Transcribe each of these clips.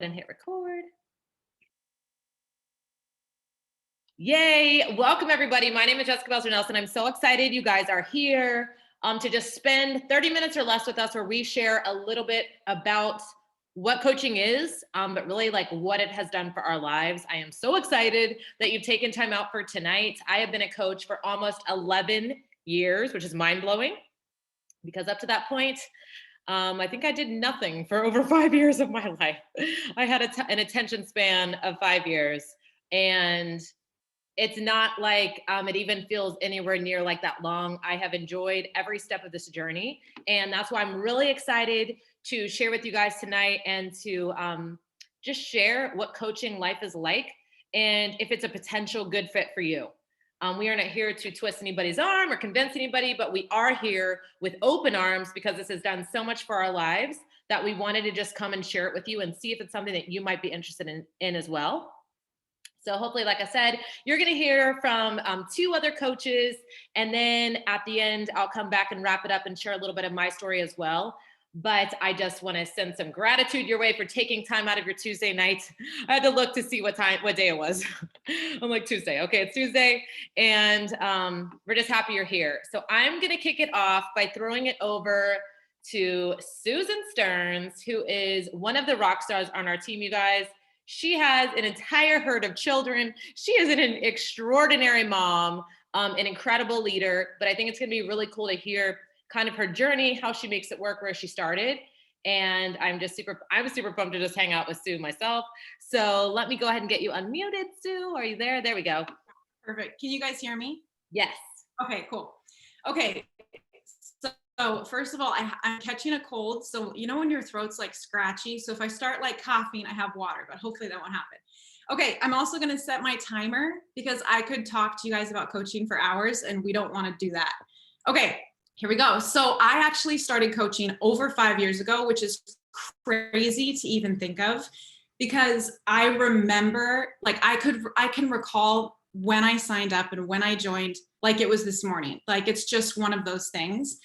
and hit record. Yay. Welcome, everybody. My name is Jessica Belzer-Nelson. I'm so excited you guys are here to just spend 30 minutes or less with us where we share a little bit about what coaching is, but really like what it has done for our lives. I am so excited that you've taken time out for tonight. I have been a coach for almost 11 years, which is mind-blowing because up to that point, I think I did nothing for over 5 years of my life. I had an attention span of 5 years, and it's not like it even feels anywhere near like that long. I have enjoyed every step of this journey. And that's why I'm really excited to share with you guys tonight and to just share what coaching life is like and if it's a potential good fit for you. We are not here to twist anybody's arm or convince anybody, but we are here with open arms because this has done so much for our lives that we wanted to just come and share it with you and see if it's something that you might be interested in as well. So hopefully, like I said, you're going to hear from 2 other coaches. And then at the end, I'll come back and wrap it up and share a little bit of my story as well. But I just want to send some gratitude your way for taking time out of your Tuesday night. I had to look to see what day it was. I'm like, Tuesday. Okay, it's Tuesday. And we're just happy you're here. So I'm going to kick it off by throwing it over to Susan Stearns, who is one of the rock stars on our team, you guys. She has an entire herd of children. She is an extraordinary mom, an incredible leader, but I think it's going to be really cool to hear kind of her journey, how she makes it work, where she started. And I'm super pumped to just hang out with Sue myself. So let me go ahead and get you unmuted, Sue. Are you there? There we go. Perfect. Can you guys hear me? Yes. Okay, cool. Okay. So first of all, I'm catching a cold. So you know when your throat's like scratchy? So if I start like coughing, I have water, but hopefully that won't happen. Okay, I'm also going to set my timer because I could talk to you guys about coaching for hours and we don't want to do that. Okay, here we go. So I actually started coaching over 5 years ago, which is crazy to even think of because I remember like I can recall when I signed up and when I joined like it was this morning. Like it's just one of those things.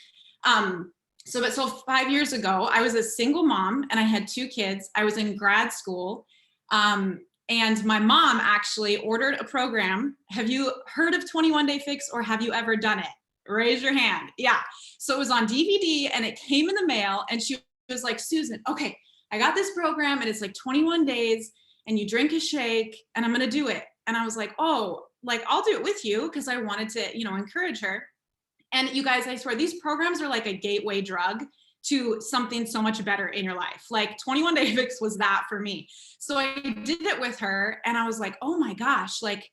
So 5 years ago, I was a single mom and I had 2 kids. I was in grad school. And my mom actually ordered a program. Have you heard of 21 Day Fix or have you ever done it? Raise your hand. Yeah. So it was on DVD and it came in the mail and she was like, Susan, okay, I got this program and it's like 21 days and you drink a shake and I'm going to do it. And I was like, oh, like I'll do it with you because I wanted to, encourage her. And you guys, I swear, these programs are like a gateway drug to something so much better in your life. Like 21 Day Fix was that for me. So I did it with her and I was like, oh my gosh, like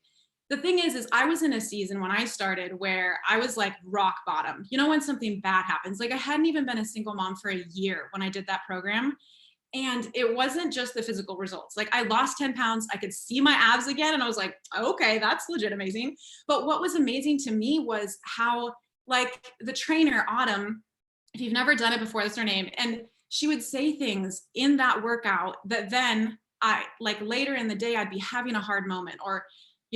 the thing is I was in a season when I started where I was like rock bottom. You know, when something bad happens, like I hadn't even been a single mom for a year when I did that program. And it wasn't just the physical results. Like I lost 10 pounds, I could see my abs again. And I was like, okay, that's legit amazing. But what was amazing to me was how like the trainer, Autumn, if you've never done it before, that's her name. And she would say things in that workout that then I like later in the day, I'd be having a hard moment or,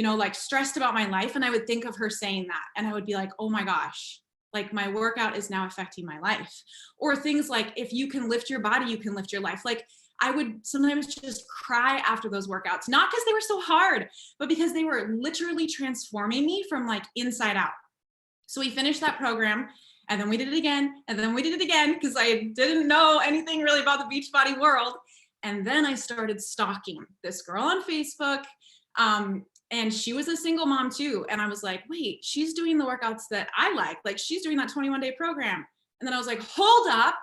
like stressed about my life. And I would think of her saying that. And I would be like, oh my gosh, like my workout is now affecting my life. Or things like, if you can lift your body, you can lift your life. Like I would sometimes just cry after those workouts, not because they were so hard, but because they were literally transforming me from like inside out. So we finished that program and then we did it again. And then we did it again because I didn't know anything really about the Beachbody world. And then I started stalking this girl on Facebook. And she was a single mom too. And I was like, wait, she's doing the workouts that I like she's doing that 21 day program. And then I was like, hold up.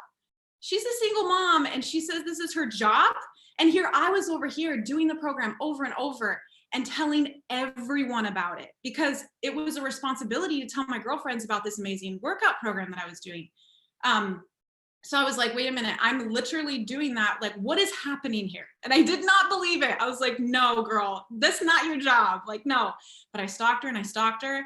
She's a single mom and she says this is her job. And here I was over here doing the program over and over and telling everyone about it because it was a responsibility to tell my girlfriends about this amazing workout program that I was doing. So I was like, wait a minute, I'm literally doing that. Like, what is happening here? And I did not believe it. I was like, no, girl, that's not your job. Like, no. But I stalked her and I stalked her.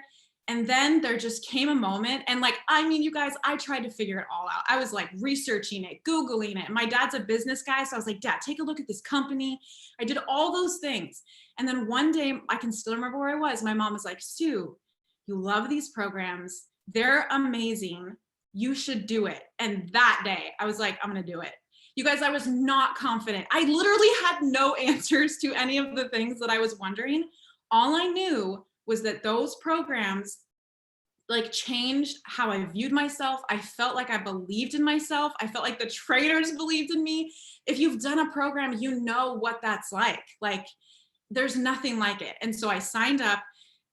And then there just came a moment. And like, I mean, you guys, I tried to figure it all out. I was like researching it, Googling it. And my dad's a business guy. So I was like, Dad, take a look at this company. I did all those things. And then one day, I can still remember where I was. My mom was like, Sue, you love these programs. They're amazing. You should do it. And that day I was like, I'm going to do it. You guys, I was not confident. I literally had no answers to any of the things that I was wondering. All I knew was that those programs like changed how I viewed myself. I felt like I believed in myself. I felt like the trainers believed in me. If you've done a program, you know what that's like. Like there's nothing like it. And so I signed up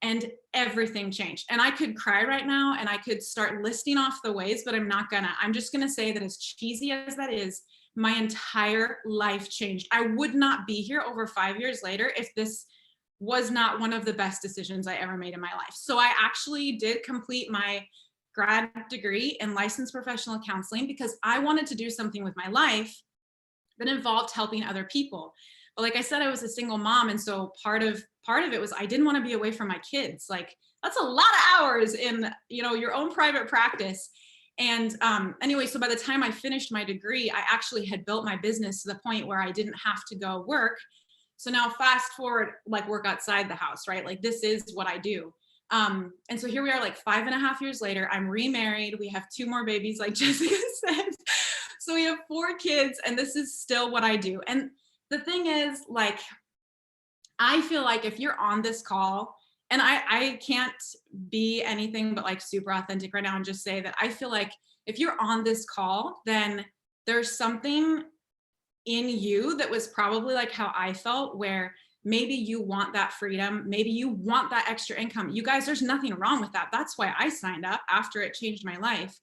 and everything changed. And I could cry right now and I could start listing off the ways, but I'm not gonna. I'm just gonna say that as cheesy as that is, my entire life changed. I would not be here over 5 years later if this was not one of the best decisions I ever made in my life. So I actually did complete my grad degree in licensed professional counseling because I wanted to do something with my life that involved helping other people. But like I said, I was a single mom. And so part of it was I didn't want to be away from my kids. Like that's a lot of hours in, your own private practice. And anyway, so by the time I finished my degree, I actually had built my business to the point where I didn't have to go work. So now fast forward, like work outside the house, right? Like this is what I do. And so here we are like 5.5 years later, I'm remarried. We have 2 more babies, like Jessica said. So we have 4 kids and this is still what I do. And the thing is like, I feel like if you're on this call, and I can't be anything but like super authentic right now and just say that I feel like if you're on this call, then there's something in you that was probably like how I felt, where maybe you want that freedom, maybe you want that extra income. You guys, there's nothing wrong with that. That's why I signed up after it changed my life.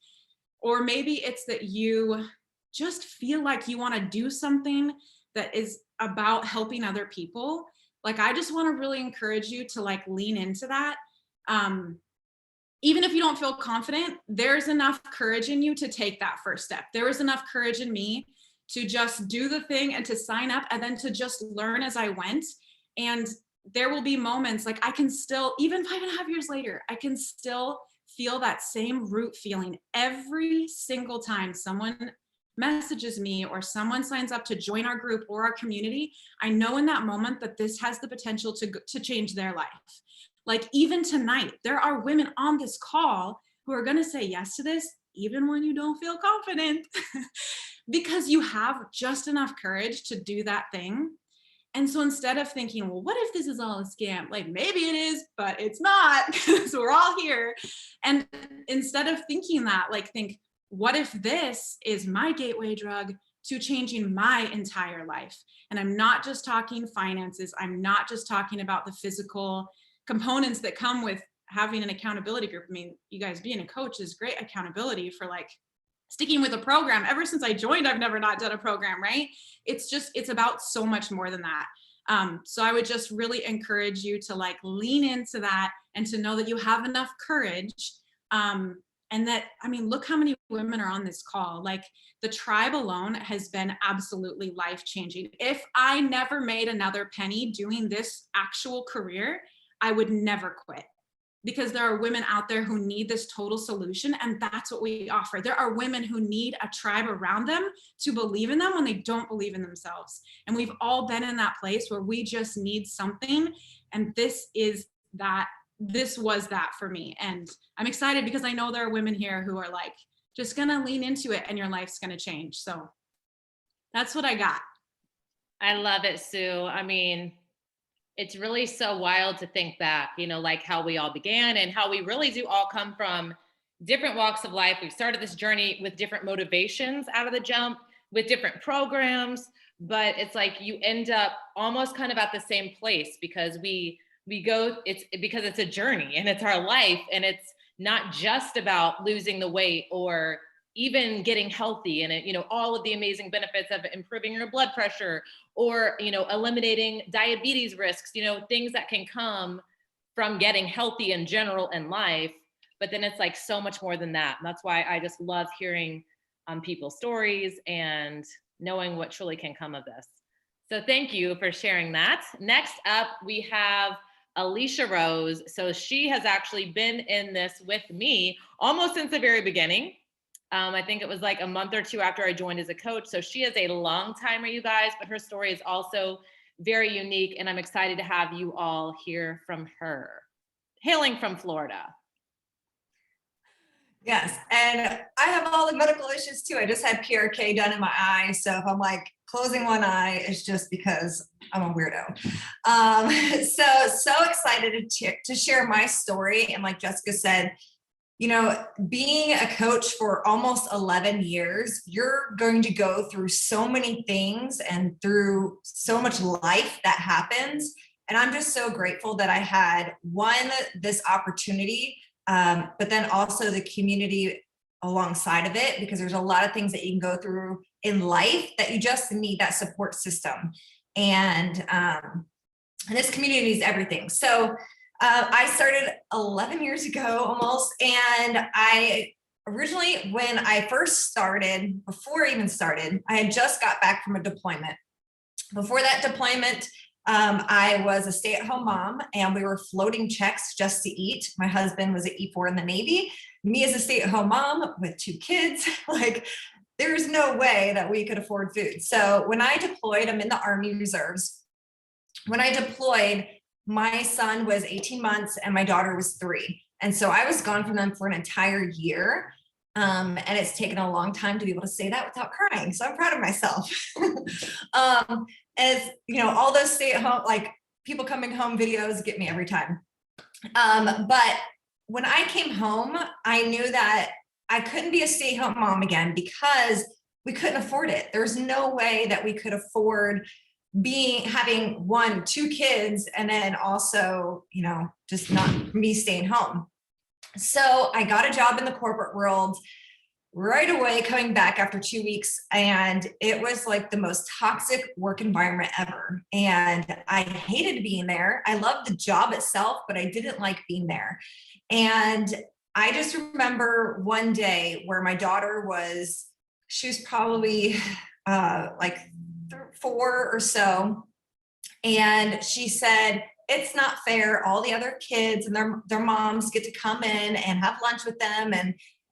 Or maybe it's that you just feel like you want to do something that is about helping other people. Like, I just want to really encourage you to like lean into that. Even if you don't feel confident, there's enough courage in you to take that first step. There was enough courage in me to just do the thing and to sign up and then to just learn as I went. And there will be moments like I can still, even 5.5 years later, I can still feel that same root feeling every single time someone messages me or someone signs up to join our group or our community. I know in that moment that this has the potential to change their life. Like even tonight, there are women on this call who are going to say yes to this, even when you don't feel confident, because you have just enough courage to do that thing. And so instead of thinking, well, what if this is all a scam? Like maybe it is, but it's not, because we're all here. And instead of thinking that, like think, what if this is my gateway drug to changing my entire life? And I'm not just talking finances. I'm not just talking about the physical components that come with having an accountability group. I mean, you guys, being a coach is great accountability for like sticking with a program. Ever since I joined, I've never not done a program, right? It's about so much more than that. So I would just really encourage you to like lean into that and to know that you have enough courage. And that, I mean, look how many women are on this call. Like the tribe alone has been absolutely life-changing. If I never made another penny doing this actual career, I would never quit. Because there are women out there who need this total solution, and that's what we offer. There are women who need a tribe around them to believe in them when they don't believe in themselves. And we've all been in that place where we just need something, and this was that for me. And I'm excited because I know there are women here who are like just gonna lean into it and your life's gonna change. So that's what I got. I love it, Sue. I mean, it's really so wild to think back, like how we all began and how we really do all come from different walks of life. We've started this journey with different motivations out of the jump, with different programs, but it's like you end up almost kind of at the same place because we go, because it's a journey and it's our life, and it's not just about losing the weight or even getting healthy and all of the amazing benefits of improving your blood pressure or eliminating diabetes risks, things that can come from getting healthy in general in life. But then it's like so much more than that. And that's why I just love hearing people's stories and knowing what truly can come of this. So thank you for sharing that. Next up, we have Alicia Rose. So she has actually been in this with me almost since the very beginning. I think it was like a month or 2 after I joined as a coach. So she is a long timer, you guys, but her story is also very unique. And I'm excited to have you all hear from her, hailing from Florida. Yes. And I have all the medical issues too. I just had PRK done in my eye. So if I'm like closing one eye, it's just because I'm a weirdo. So excited to share my story. And like Jessica said, you know, being a coach for almost 11 years, you're going to go through so many things and through so much life that happens. And I'm just so grateful that I had this opportunity, but then also the community alongside of it, because there's a lot of things that you can go through in life that you just need that support system. And this community is everything. So I started 11 years ago almost. And I originally, when I first started, before I even started, I had just got back from a deployment. Before that deployment, I was a stay-at-home mom and we were floating checks just to eat. My husband was an E4 in the Navy. Me as a stay-at-home mom with 2 kids, like there's no way that we could afford food. So when I deployed, I'm in the Army Reserves. When I deployed, my son was 18 months and my daughter was 3. And so I was gone from them for an entire year. And it's taken a long time to be able to say that without crying. So I'm proud of myself. As you know, all those stay at home, like people coming home videos get me every time. But when I came home, I knew that I couldn't be a stay-at-home mom again because we couldn't afford it. There's no way that we could afford having 1, 2 kids, and then also, you know, just not me staying home. So I got a job in the corporate world right away, coming back after 2 weeks. And it was like the most toxic work environment ever. And I hated being there. I loved the job itself, but I didn't like being there. And I just remember one day where my daughter she was probably like 4 or so. And she said, it's not fair. All the other kids and their moms get to come in and have lunch with them.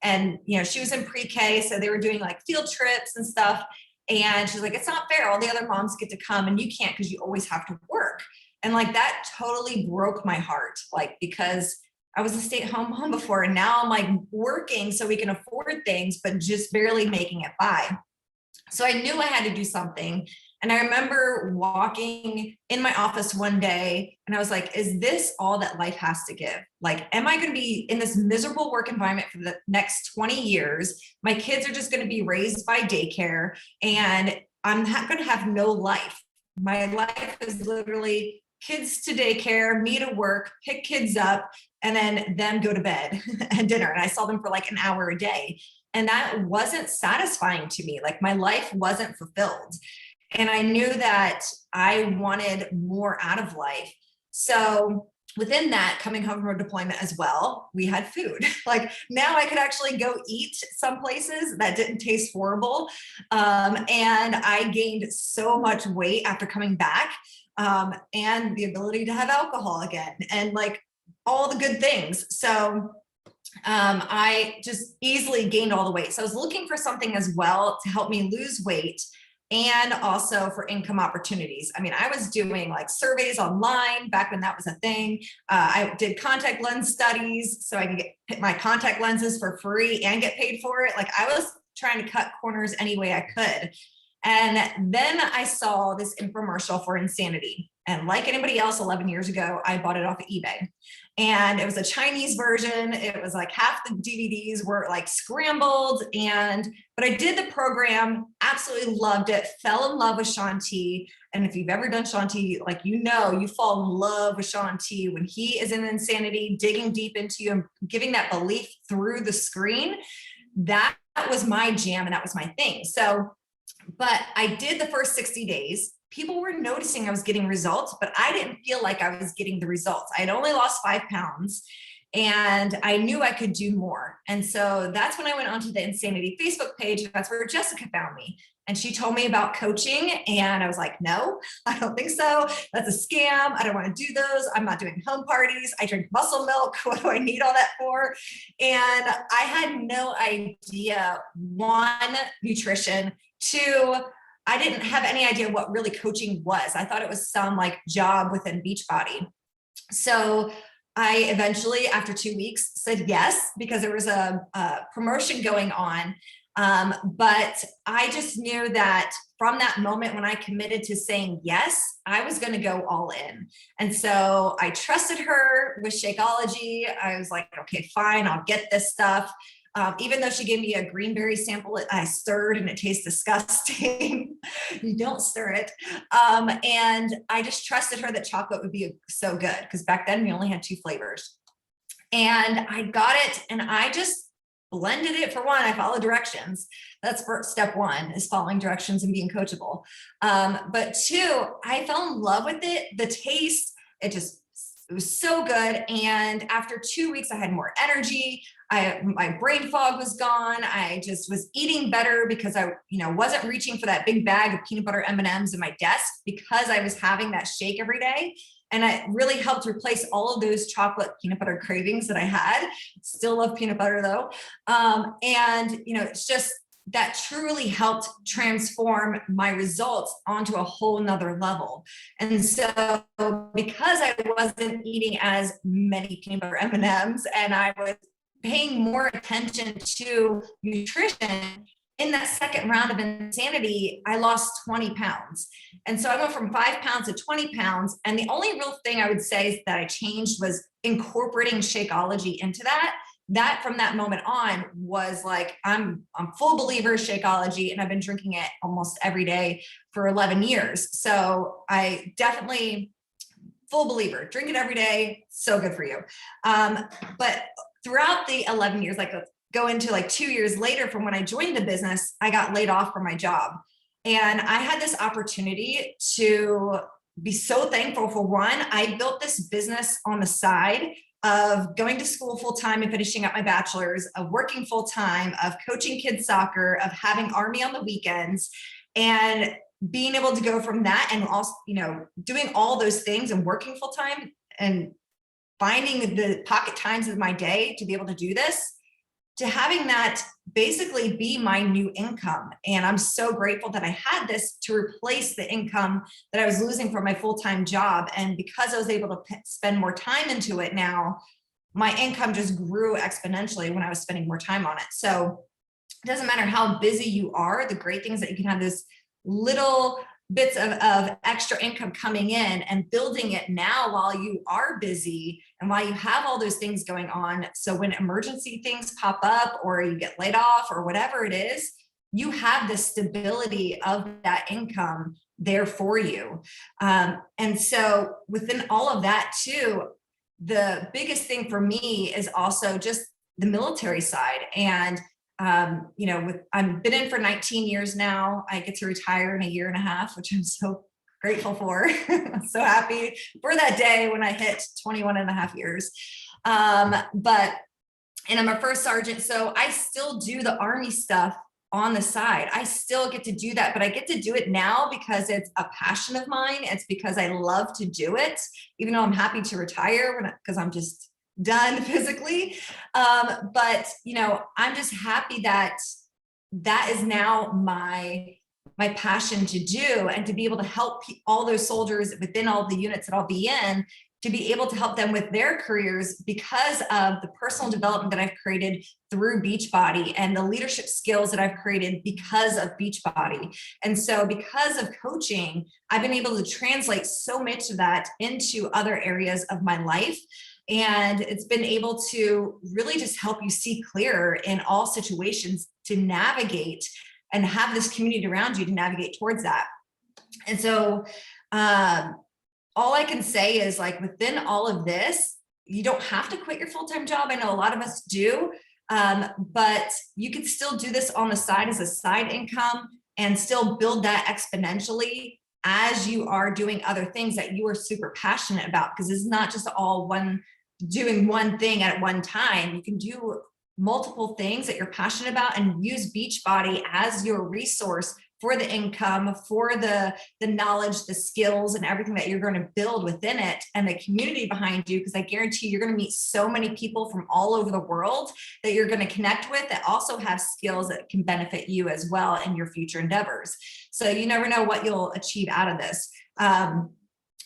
And, you know, she was in pre-K, so they were doing like field trips and stuff. And she's like, it's not fair. All the other moms get to come and you can't because you always have to work. And like, that totally broke my heart, like, because I was a stay-at-home mom before, and now I'm like working so we can afford things, but just barely making it by. So I knew I had to do something. And I remember walking in my office one day and I was like, is this all that life has to give? Like, am I going to be in this miserable work environment for the next 20 years? My kids are just going to be raised by daycare and I'm not going to have no life. My life is literally kids to daycare, me to work, pick kids up, and then them go to bed and dinner. And I saw them for like an hour a day. And that wasn't satisfying to me. Like, my life wasn't fulfilled. And I knew that I wanted more out of life. So within that, coming home from a deployment as well, we had food. Like, now I could actually go eat some places that didn't taste horrible. And I gained so much weight after coming back, and the ability to have alcohol again and like all the good things. So I just easily gained all the weight. So I was looking for something as well to help me lose weight and also for income opportunities. I mean, I was doing like surveys online back when that was a thing. I did contact lens studies so I could get my contact lenses for free and get paid for it. Like, I was trying to cut corners any way I could. And then I saw this infomercial for Insanity. And like anybody else 11 years ago, I bought it off of eBay. And it was a Chinese version. It was like half the DVDs were like scrambled. But I did the program, absolutely loved it, fell in love with Shanti. And if you've ever done Shanti, like, you know, you fall in love with Shanti when he is in Insanity, digging deep into you and giving that belief through the screen. That was my jam and that was my thing. So, but I did the first 60 days. People were noticing I was getting results, but I didn't feel like I was getting the results. I had only lost 5 pounds and I knew I could do more. And so that's when I went onto the Insanity Facebook page. And that's where Jessica found me. And she told me about coaching. And I was like, no, I don't think so. That's a scam. I don't want to do those. I'm not doing home parties. I drink muscle milk. What do I need all that for? And I had no idea. 1, nutrition. 2, I didn't have any idea what really coaching was. I thought it was some like job within Beachbody. So I eventually, after 2 weeks, said yes, because there was a promotion going on. But I just knew that from that moment when I committed to saying yes, I was going to go all in. And so I trusted her with Shakeology. I was like, okay, fine, I'll get this stuff. Even though she gave me a greenberry sample, I stirred and it tastes disgusting. You don't stir it. And I just trusted her that chocolate would be so good, because back then we only had 2 flavors. And I got it, and I just blended it. For one, I follow directions. That's step 1, is following directions and being coachable. But 2, I fell in love with it. The taste, it was so good. And after 2 weeks, I had more energy. My brain fog was gone. I just was eating better because I, wasn't reaching for that big bag of peanut butter M&Ms in my desk, because I was having that shake every day. And it really helped replace all of those chocolate peanut butter cravings that I had. Still love peanut butter though. And it's just, that truly helped transform my results onto a whole nother level. And so because I wasn't eating as many peanut butter M&Ms, and I was paying more attention to nutrition, in that second round of insanity, I lost 20 pounds. And so I went from 5 pounds to 20 pounds. And the only real thing I would say that I changed was incorporating Shakeology into that. That from that moment on was like, I'm full believer Shakeology, and I've been drinking it almost every day for 11 years. So I definitely full believer, drink it every day. So good for you. But throughout the 11 years, like go into like 2 years later from when I joined the business, I got laid off from my job. And I had this opportunity to be so thankful. For one, I built this business on the side of going to school full-time and finishing up my bachelor's, of working full-time, of coaching kids soccer, of having Army on the weekends, and being able to go from that and also, doing all those things and working full-time and finding the pocket times of my day to be able to do this, to having that basically be my new income. And I'm so grateful that I had this to replace the income that I was losing from my full-time job. And because I was able to spend more time into it now, my income just grew exponentially when I was spending more time on it. So it doesn't matter how busy you are, the great things that you can have this little bits of extra income coming in and building it now while you are busy and while you have all those things going on. So when emergency things pop up or you get laid off or whatever it is, you have the stability of that income there for you. And so within all of that too, the biggest thing for me is also just the military side. And I've been in for 19 years now. I get to retire in a year and a half, which I'm so grateful for. I'm so happy for that day when I hit 21 and a half years. And I'm a first sergeant, so I still do the Army stuff on the side. I still get to do that, but I get to do it now because it's a passion of mine. It's because I love to do it, even though I'm happy to retire because I'm just done physically. But I'm just happy that is now my passion to do, and to be able to help all those soldiers within all the units that I'll be in, to be able to help them with their careers because of the personal development that I've created through Beachbody and the leadership skills that I've created because of Beachbody. And so because of coaching, I've been able to translate so much of that into other areas of my life. And it's been able to really just help you see clearer in all situations to navigate and have this community around you to navigate towards that. And so all I can say is, like, within all of this, you don't have to quit your full-time job. I know a lot of us do, but you could still do this on the side as a side income and still build that exponentially as you are doing other things that you are super passionate about, because it's not just all doing one thing at one time. You can do multiple things that you're passionate about and use Beachbody as your resource for the income, for the knowledge, the skills, and everything that you're going to build within it, and the community behind you. Because I guarantee you're going to meet so many people from all over the world that you're going to connect with that also have skills that can benefit you as well in your future endeavors. So you never know what you'll achieve out of this.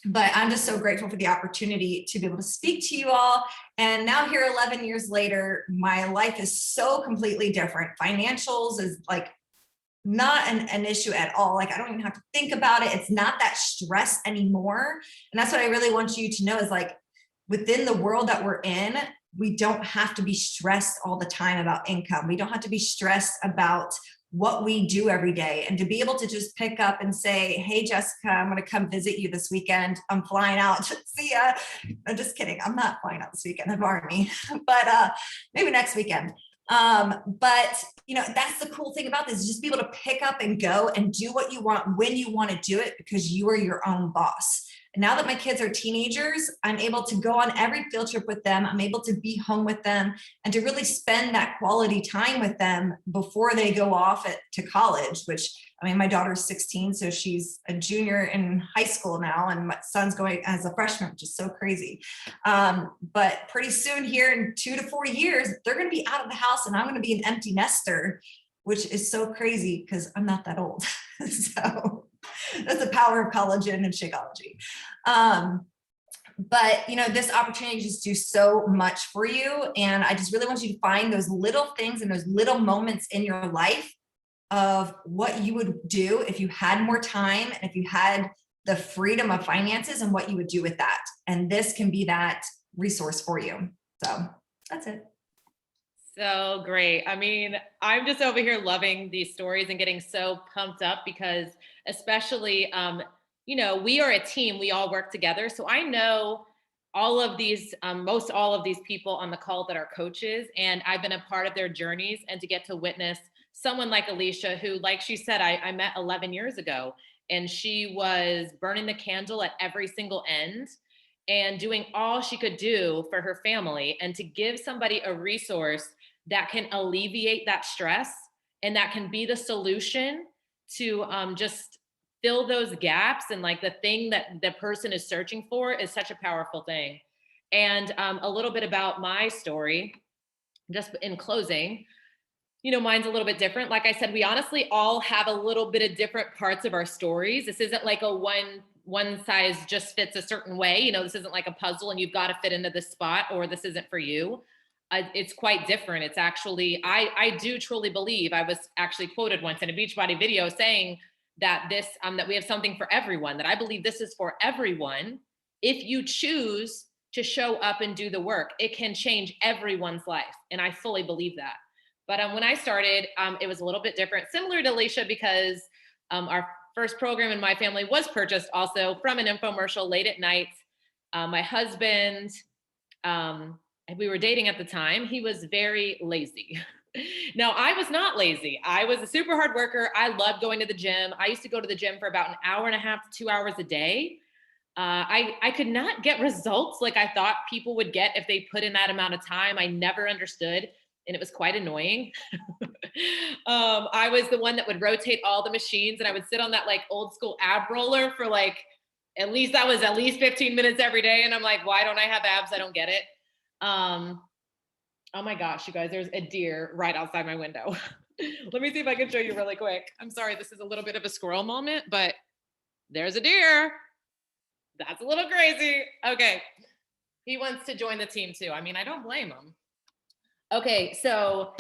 But I'm just so grateful for the opportunity to be able to speak to you all. And now here 11 years later, my life is so completely different. Financials is like not an issue at all. Like I don't even have to think about it. It's not that stress anymore. And that's what I really want you to know is like within the world that we're in, we don't have to be stressed all the time about income. We don't have to be stressed about what we do every day, and to be able to just pick up and say, hey, Jessica, I'm going to come visit you this weekend. I'm flying out. See ya. I'm just kidding. I'm not flying out this weekend. I'm Army, but maybe next weekend. But you know, that's the cool thing about this, just be able to pick up and go and do what you want when you want to do it, because you are your own boss. And now that my kids are teenagers, I'm able to go on every field trip with them. I'm able to be home with them and to really spend that quality time with them before they go off to college, which, I mean, my daughter's 16, so she's a junior in high school now, and my son's going as a freshman, which is so crazy. But pretty soon here in 2 to 4 years, they're going to be out of the house and I'm going to be an empty nester, which is so crazy because I'm not that old. So that's the power of collagen and Shakeology. But you know, this opportunity just do so much for you. And I just really want you to find those little things and those little moments in your life of what you would do if you had more time and if you had the freedom of finances, and what you would do with that. And this can be that resource for you. So that's it. So great. I mean, I'm just over here loving these stories and getting so pumped up because especially, you know, we are a team, we all work together. So I know all of these, most all of these people on the call that are coaches, and I've been a part of their journeys, and to get to witness someone like Alicia, who, like she said, I met 11 years ago, and she was burning the candle at every single end and doing all she could do for her family, and to give somebody a resource that can alleviate that stress and that can be the solution to just fill those gaps, and like the thing that the person is searching for is such a powerful thing. And a little bit about my story, just in closing, you know, mine's a little bit different. Like I said, we honestly all have a little bit of different parts of our stories. This isn't like a one size just fits a certain way. You know, this isn't like a puzzle and you've got to fit into this spot, or this isn't for you. It's quite different. It's actually, I do truly believe, I was actually quoted once in a Beachbody video saying that this, that we have something for everyone, that I believe this is for everyone. If you choose to show up and do the work, it can change everyone's life. And I fully believe that. But when I started, it was a little bit different, similar to Alicia, because our first program in my family was purchased also from an infomercial late at night. My husband, we were dating at the time, he was very lazy. No, I was not lazy. I was a super hard worker. I loved going to the gym. I used to go to the gym for about an hour and a half to 2 hours a day. I could not get results like I thought people would get if they put in that amount of time. I never understood, and it was quite annoying. I was the one that would rotate all the machines, and I would sit on that like old school ab roller for like, at least 15 minutes every day. And I'm like, why don't I have abs? I don't get it. Oh my gosh, you guys, there's a deer right outside my window. Let me see if I can show you really quick. I'm sorry, this is a little bit of a squirrel moment, but there's a deer. That's a little crazy. Okay. He wants to join the team too. I mean, I don't blame him. Okay. So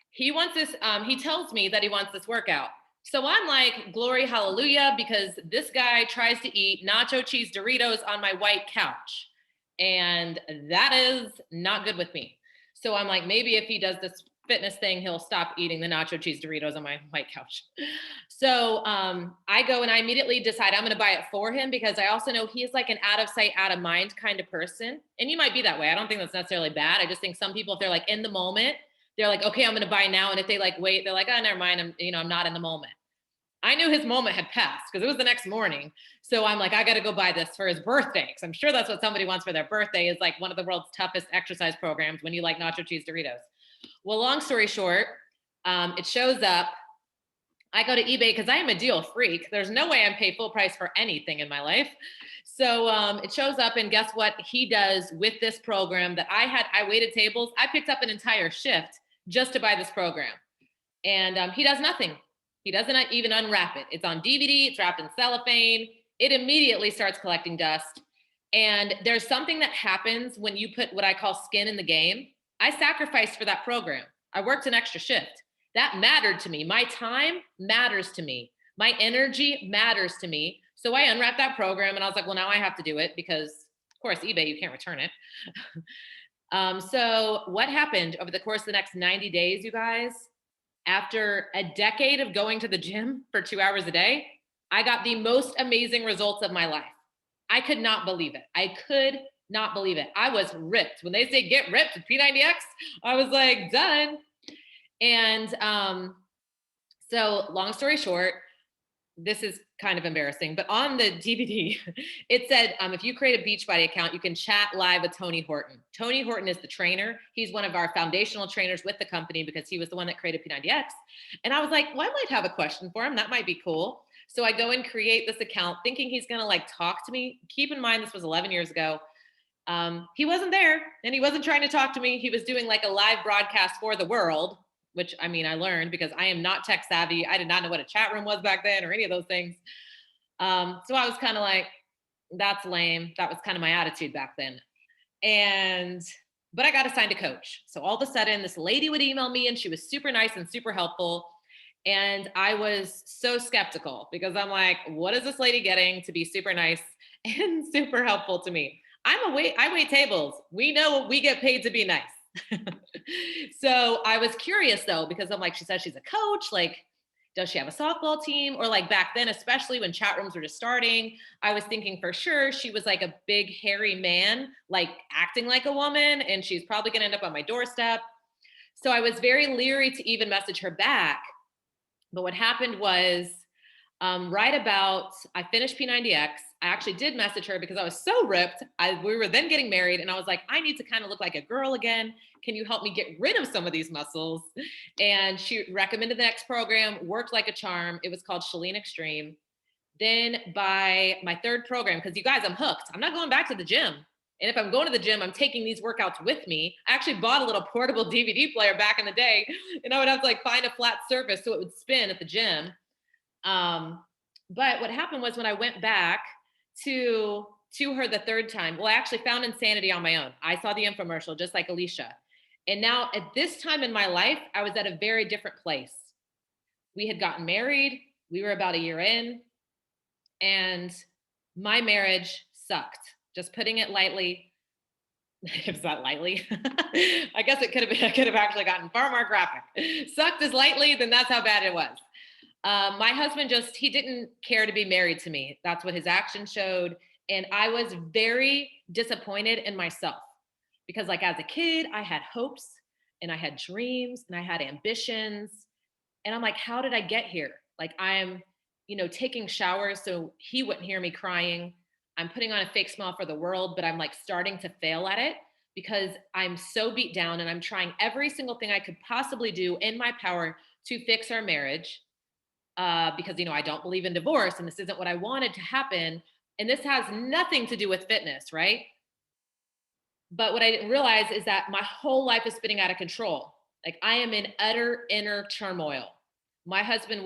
he wants this, he tells me that he wants this workout. So I'm like, glory, hallelujah, because this guy tries to eat nacho cheese Doritos on my white couch. And that is not good with me. So I'm like, maybe if he does this fitness thing, he'll stop eating the nacho cheese Doritos on my white couch. So I go and I immediately decide I'm going to buy it for him, because I also know he's like an out of sight, out of mind kind of person. And you might be that way. I don't think that's necessarily bad. I just think some people, if they're like in the moment, they're like, okay, I'm going to buy now. And if they like wait, they're like, oh, never mind. I'm not in the moment. I knew his moment had passed because it was the next morning. So I'm like, I got to go buy this for his birthday. Because I'm sure that's what somebody wants for their birthday, is like one of the world's toughest exercise programs when you like nacho cheese Doritos. Well, long story short, it shows up. I go to eBay because I am a deal freak. There's no way I'm paid full price for anything in my life. So it shows up, and guess what he does with this program that I waited tables. I picked up an entire shift just to buy this program. And he does nothing. He doesn't even unwrap it. It's on DVD. It's wrapped in cellophane. it immediately starts collecting dust. And there's something that happens when you put what I call skin in the game. I sacrificed for that program. I worked an extra shift. That mattered to me. My time matters to me. My energy matters to me. So I unwrapped that program and I was like, well, now I have to do it because, of course, eBay, you can't return it. So what happened over the course of the next 90 days, you guys, after a decade of going to the gym for 2 hours a day, I got the most amazing results of my life. I could not believe it. I could not believe it. I was ripped. When they say get ripped with P90X, I was like, done. And so long story short, this is kind of embarrassing, but on the DVD, it said, if you create a Beachbody account, you can chat live with Tony Horton. Tony Horton is the trainer. He's one of our foundational trainers with the company because he was the one that created P90X. And I was like, well, I might have a question for him. That might be cool. So I go and create this account thinking he's going to like talk to me. Keep in mind, this was 11 years ago. He wasn't there and he wasn't trying to talk to me. He was doing like a live broadcast for the world, which I mean, I learned because I am not tech savvy. I did not know what a chat room was back then or any of those things. So I was kind of like, that's lame. That was kind of my attitude back then. But I got assigned a coach. So all of a sudden this lady would email me and she was super nice and super helpful. And I was so skeptical because I'm like, what is this lady getting to be super nice and super helpful to me? I wait tables. We know we get paid to be nice. So I was curious though, because I'm like, she says she's a coach. Like, does she have a softball team? Or like back then, especially when chat rooms were just starting, I was thinking for sure she was like a big hairy man, like acting like a woman, and she's probably gonna end up on my doorstep. So I was very leery to even message her back. But what happened was right about, I finished P90X. I actually did message her because I was so ripped. We were then getting married and I was like, I need to kind of look like a girl again. Can you help me get rid of some of these muscles? And she recommended the next program, worked like a charm. It was called Chalene Extreme. Then by my third program, because you guys, I'm hooked. I'm not going back to the gym. And if I'm going to the gym, I'm taking these workouts with me. I actually bought a little portable DVD player back in the day and I would have to like find a flat surface so it would spin at the gym. But what happened was when I went back to her the third time, well, I actually found insanity on my own. I saw the infomercial just like Alicia. And now at this time in my life, I was at a very different place. We had gotten married. We were about a year in and my marriage sucked. Just putting it lightly. It's not lightly. I guess it could have been, I could have actually gotten far more graphic. Sucked as lightly, then that's how bad it was. My husband he didn't care to be married to me. That's what his actions showed. And I was very disappointed in myself because like as a kid, I had hopes and I had dreams and I had ambitions. And I'm like, how did I get here? Like I'm, taking showers so he wouldn't hear me crying. I'm putting on a fake smile for the world, but I'm like starting to fail at it because I'm so beat down and I'm trying every single thing I could possibly do in my power to fix our marriage. Because, I don't believe in divorce and this isn't what I wanted to happen. And this has nothing to do with fitness, right? But what I didn't realize is that my whole life is spinning out of control. Like I am in utter inner turmoil. My husband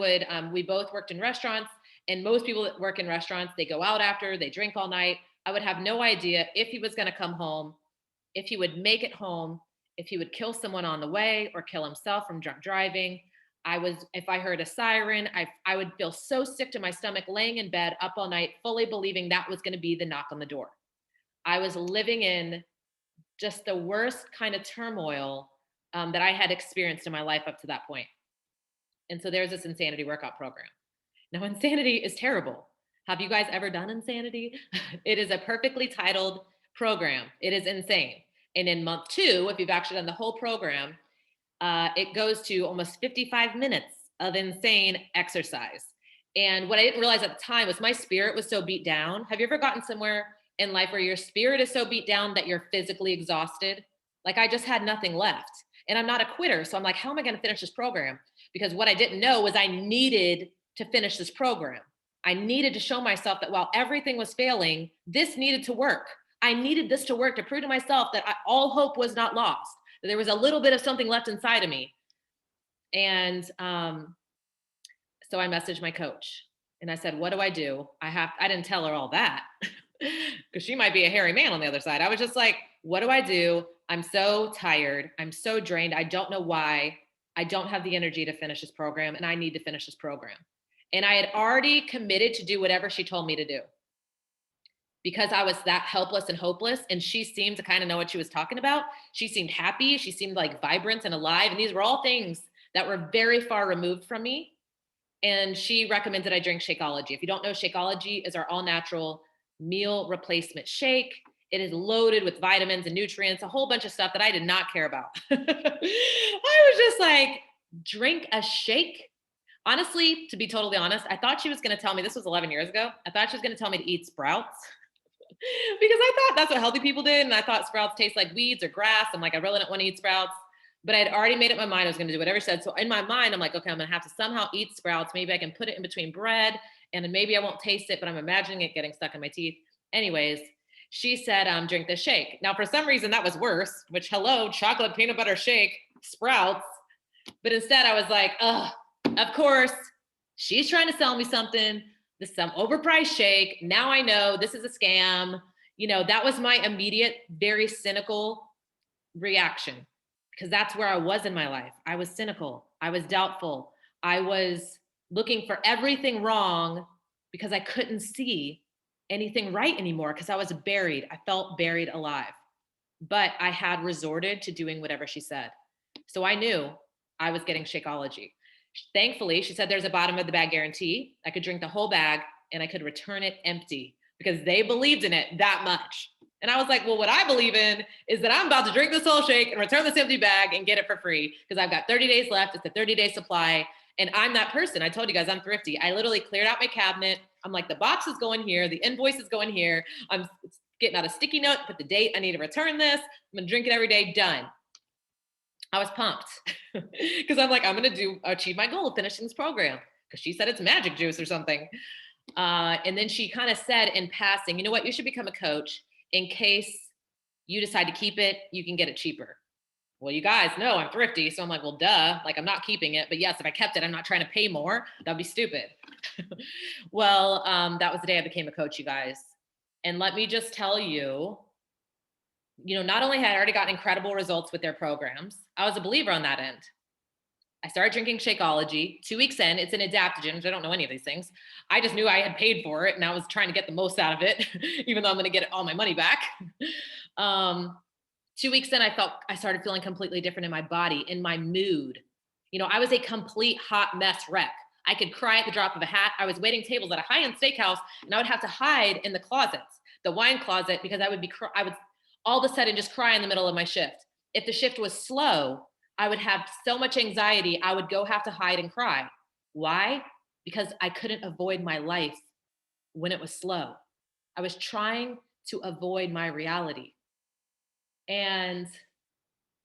we both worked in restaurants and most people that work in restaurants, they go out after, they drink all night. I would have no idea if he was going to come home, if he would make it home, if he would kill someone on the way or kill himself from drunk driving. If I heard a siren, I would feel so sick to my stomach laying in bed up all night, fully believing that was going to be the knock on the door. I was living in just the worst kind of turmoil that I had experienced in my life up to that point. And so there's this insanity workout program. Now, insanity is terrible. Have you guys ever done insanity? It is a perfectly titled program. It is insane. And in month 2, if you've actually done the whole program, it goes to almost 55 minutes of insane exercise. And what I didn't realize at the time was my spirit was so beat down. Have you ever gotten somewhere in life where your spirit is so beat down that you're physically exhausted? Like I just had nothing left. And I'm not a quitter. So I'm like, how am I going to finish this program? Because what I didn't know was I needed to finish this program. I needed to show myself that while everything was failing, this needed to work. I needed this to work to prove to myself that all hope was not lost. There was a little bit of something left inside of me. And so I messaged my coach And I said, what do I do? I didn't tell her all that because she might be a hairy man on the other side. I was just like, what do I do? I'm so tired. I'm so drained. I don't know why. I don't have the energy to finish this program, and I need to finish this program. And I had already committed to do whatever she told me to do because I was that helpless and hopeless. And she seemed to kind of know what she was talking about. She seemed happy. She seemed like vibrant and alive. And these were all things that were very far removed from me. And she recommended I drink Shakeology. If you don't know, Shakeology is our all natural meal replacement shake. It is loaded with vitamins and nutrients, a whole bunch of stuff that I did not care about. I was just like, drink a shake. Honestly, to be totally honest, I thought she was going to tell me, this was 11 years ago. I thought she was going to tell me to eat sprouts because I thought that's what healthy people did. And I thought sprouts taste like weeds or grass. I'm like, I really don't want to eat sprouts. But I had already made up my mind I was going to do whatever she said. So in my mind, I'm like, okay, I'm going to have to somehow eat sprouts. Maybe I can put it in between bread and then maybe I won't taste it, but I'm imagining it getting stuck in my teeth. Anyways, she said, drink this shake. Now, for some reason that was worse, which hello, chocolate peanut butter shake, sprouts. But instead I was like, of course, she's trying to sell me something. This is some overpriced shake. Now I know this is a scam. You know, that was my immediate, very cynical reaction. Because that's where I was in my life. I was cynical. I was doubtful. I was looking for everything wrong because I couldn't see anything right anymore because I was buried. I felt buried alive. But I had resorted to doing whatever she said. So I knew I was getting Shakeology. Thankfully, she said there's a bottom of the bag guarantee. I could drink the whole bag and I could return it empty because they believed in it that much. And I was like, well, what I believe in is that I'm about to drink this whole shake and return this empty bag and get it for free because I've got 30 days left. It's a 30-day supply. And I'm that person. I told you guys I'm thrifty. I literally cleared out my cabinet. I'm like, the box is going here. The invoice is going here. I'm getting out a sticky note, put the date. I need to return this. I'm going to drink it every day. Done. I was pumped because I'm like, I'm going to achieve my goal of finishing this program because she said it's magic juice or something. And then she kind of said in passing, you know what? You should become a coach. In case you decide to keep it, you can get it cheaper. Well, you guys know I'm thrifty. So I'm like, well, duh, like I'm not keeping it. But yes, if I kept it, I'm not trying to pay more. That'd be stupid. Well, that was the day I became a coach, you guys. And let me just tell you, not only had I already gotten incredible results with their programs, I was a believer on that end. I started drinking Shakeology. 2 weeks in, it's an adaptogen, which I don't know any of these things. I just knew I had paid for it and I was trying to get the most out of it, even though I'm going to get all my money back. 2 weeks in, I started feeling completely different in my body, in my mood. I was a complete hot mess wreck. I could cry at the drop of a hat. I was waiting tables at a high-end steakhouse and I would have to hide in the closets, the wine closet, because I would all of a sudden just cry in the middle of my shift. If the shift was slow, I would have so much anxiety, I would have to hide and cry. Why? Because I couldn't avoid my life when it was slow. I was trying to avoid my reality. And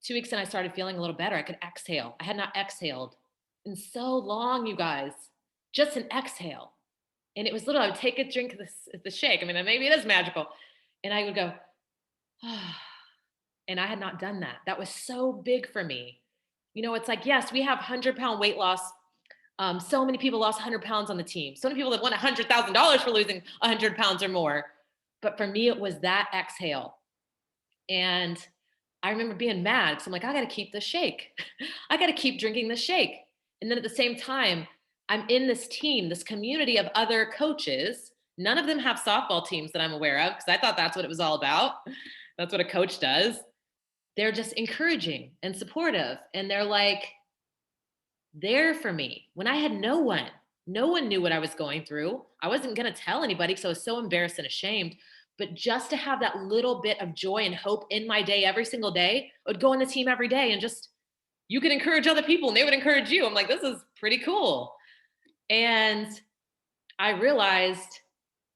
2 weeks in, I started feeling a little better. I could exhale. I had not exhaled in so long, you guys, just an exhale. And it was literally, I would take a drink of the shake. I mean, maybe it is magical. And I would go, and I had not done that. That was so big for me. It's like, yes, we have 100-pound weight loss. So many people lost 100 pounds on the team. So many people have won $100,000 for losing 100 pounds or more. But for me, it was that exhale. And I remember being mad because I'm like, I got to keep this shake. I got to keep drinking this shake. And then at the same time, I'm in this team, this community of other coaches. None of them have softball teams that I'm aware of because I thought that's what it was all about. That's what a coach does. They're just encouraging and supportive. And they're like, there for me when I had no one knew what I was going through. I wasn't going to tell anybody because I was so embarrassed and ashamed. But just to have that little bit of joy and hope in my day, every single day, I would go on the team every day and just, you could encourage other people and they would encourage you. I'm like, this is pretty cool. And I realized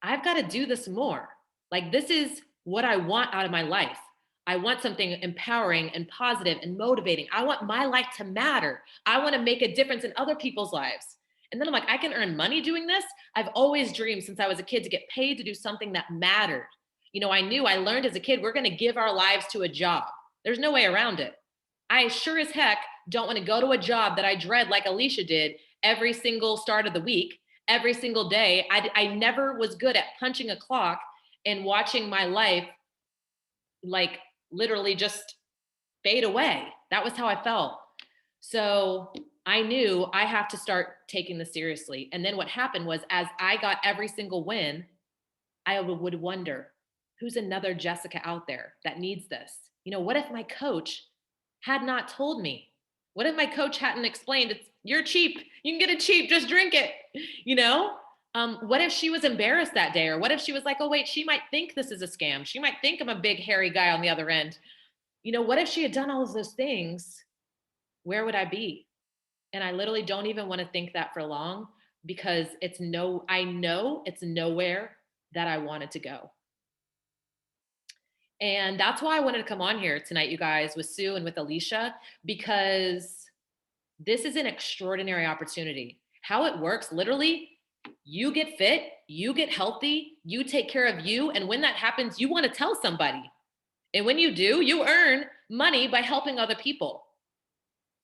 I've got to do this more. Like, this is what I want out of my life. I want something empowering and positive and motivating. I want my life to matter. I want to make a difference in other people's lives. And then I'm like, I can earn money doing this. I've always dreamed since I was a kid to get paid to do something that mattered. I learned as a kid, we're going to give our lives to a job. There's no way around it. I sure as heck don't want to go to a job that I dread like Alicia did every single start of the week every single day. I never was good at punching a clock and watching my life like literally just fade away. That was how I felt. So I knew I have to start taking this seriously. And then what happened was, as I got every single win, I would wonder, who's another Jessica out there that needs this? You know, what if my coach had not told me? What if my coach hadn't explained, you're cheap, you can get it cheap, just drink it, you know? What if she was embarrassed that day? Or what if she was like, oh wait, she might think this is a scam. She might think I'm a big hairy guy on the other end. You know, what if she had done all of those things? Where would I be? And I literally don't even want to think that for long, because I know it's nowhere that I wanted to go. And that's why I wanted to come on here tonight, you guys, with Sue and with Alicia, because this is an extraordinary opportunity. How it works, literally, you get fit, you get healthy, you take care of you. And when that happens, you want to tell somebody. And when you do, you earn money by helping other people.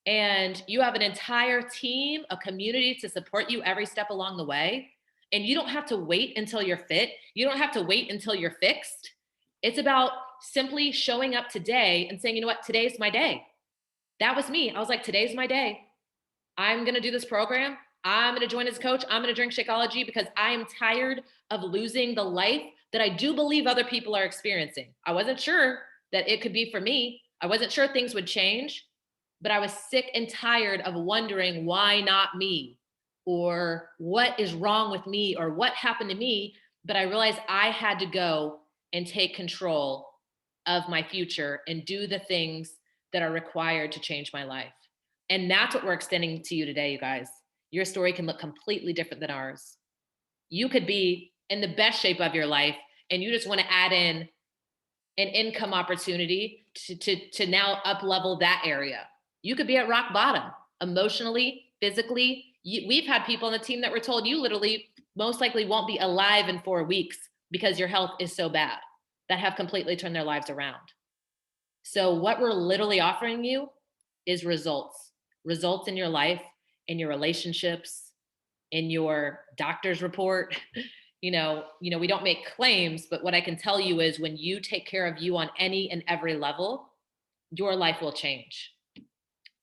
And you have an entire team, a community to support you every step along the way. And you don't have to wait until you're fit. You don't have to wait until you're fixed. It's about simply showing up today and saying, you know what, today's my day. That was me. I was like, today's my day. I'm going to do this program. I'm going to join as a coach. I'm going to drink Shakeology because I am tired of losing the life that I do believe other people are experiencing. I wasn't sure that it could be for me. I wasn't sure things would change, but I was sick and tired of wondering why not me, or what is wrong with me, or what happened to me. But I realized I had to go and take control of my future and do the things that are required to change my life. And that's what we're extending to you today, you guys. Your story can look completely different than ours. You could be in the best shape of your life and you just want to add in an income opportunity to now up level that area. You could be at rock bottom emotionally, physically. We've had people on the team that were told you literally most likely won't be alive in 4 weeks because your health is so bad, that have completely turned their lives around. So what we're literally offering you is results in your life, in your relationships, in your doctor's report. We don't make claims, but what I can tell you is when you take care of you on any and every level, your life will change.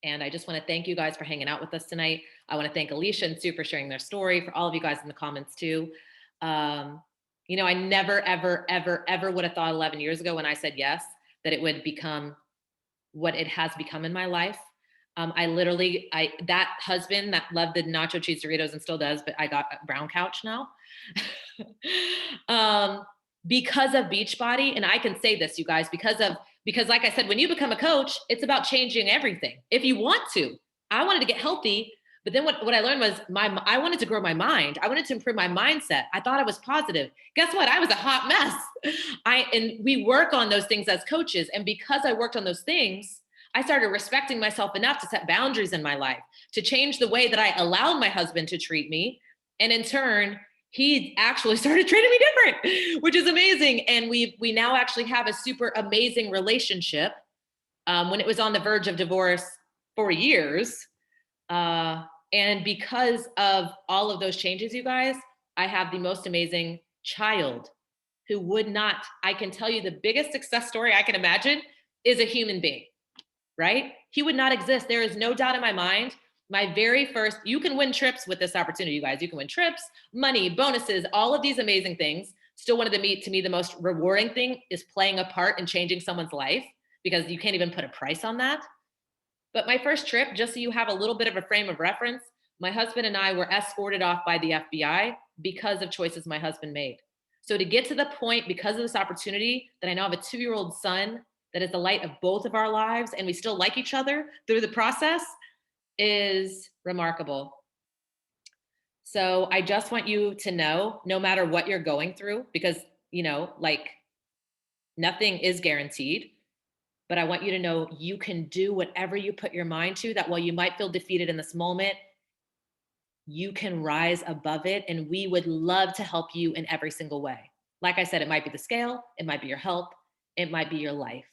And I just want to thank you guys for hanging out with us tonight. I want to thank Alicia and Sue for sharing their story, for all of you guys in the comments too. I never, ever, ever, ever would have thought 11 years ago when I said yes, that it would become what it has become in my life. That husband that loved the nacho cheese Doritos and still does, but I got a brown couch now. Because of Beachbody. And I can say this, you guys, because like I said, when you become a coach, it's about changing everything. If you want to, I wanted to get healthy, but then what I learned was I wanted to grow my mind. I wanted to improve my mindset. I thought I was positive. Guess what? I was a hot mess. And we work on those things as coaches. And because I worked on those things, I started respecting myself enough to set boundaries in my life, to change the way that I allowed my husband to treat me. And in turn, he actually started treating me different, which is amazing. And we now actually have a super amazing relationship. When it was on the verge of divorce for years. And because of all of those changes, you guys, I have the most amazing child who I can tell you the biggest success story I can imagine is a human being, right? He would not exist. There is no doubt in my mind. My very first, you can win trips with this opportunity, you guys. You can win trips, money, bonuses, all of these amazing things. Still, one of the most rewarding thing is playing a part in changing someone's life, because you can't even put a price on that. But my first trip, just so you have a little bit of a frame of reference, my husband and I were escorted off by the FBI because of choices my husband made. So to get to the point, because of this opportunity, that I now have a 2-year-old son that is the light of both of our lives, and we still like each other through the process, is remarkable. So I just want you to know, no matter what you're going through, because, nothing is guaranteed, but I want you to know you can do whatever you put your mind to, that while you might feel defeated in this moment, you can rise above it. And we would love to help you in every single way. Like I said, it might be the scale, it might be your health, it might be your life.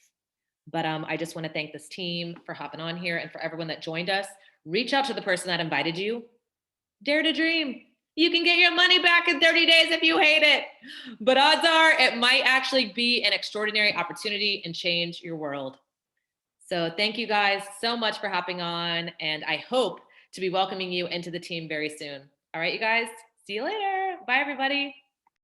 But I just want to thank this team for hopping on here, and for everyone that joined us. Reach out to the person that invited you. Dare to dream. You can get your money back in 30 days if you hate it. But odds are it might actually be an extraordinary opportunity and change your world. So thank you guys so much for hopping on. And I hope to be welcoming you into the team very soon. All right, you guys, see you later. Bye, everybody.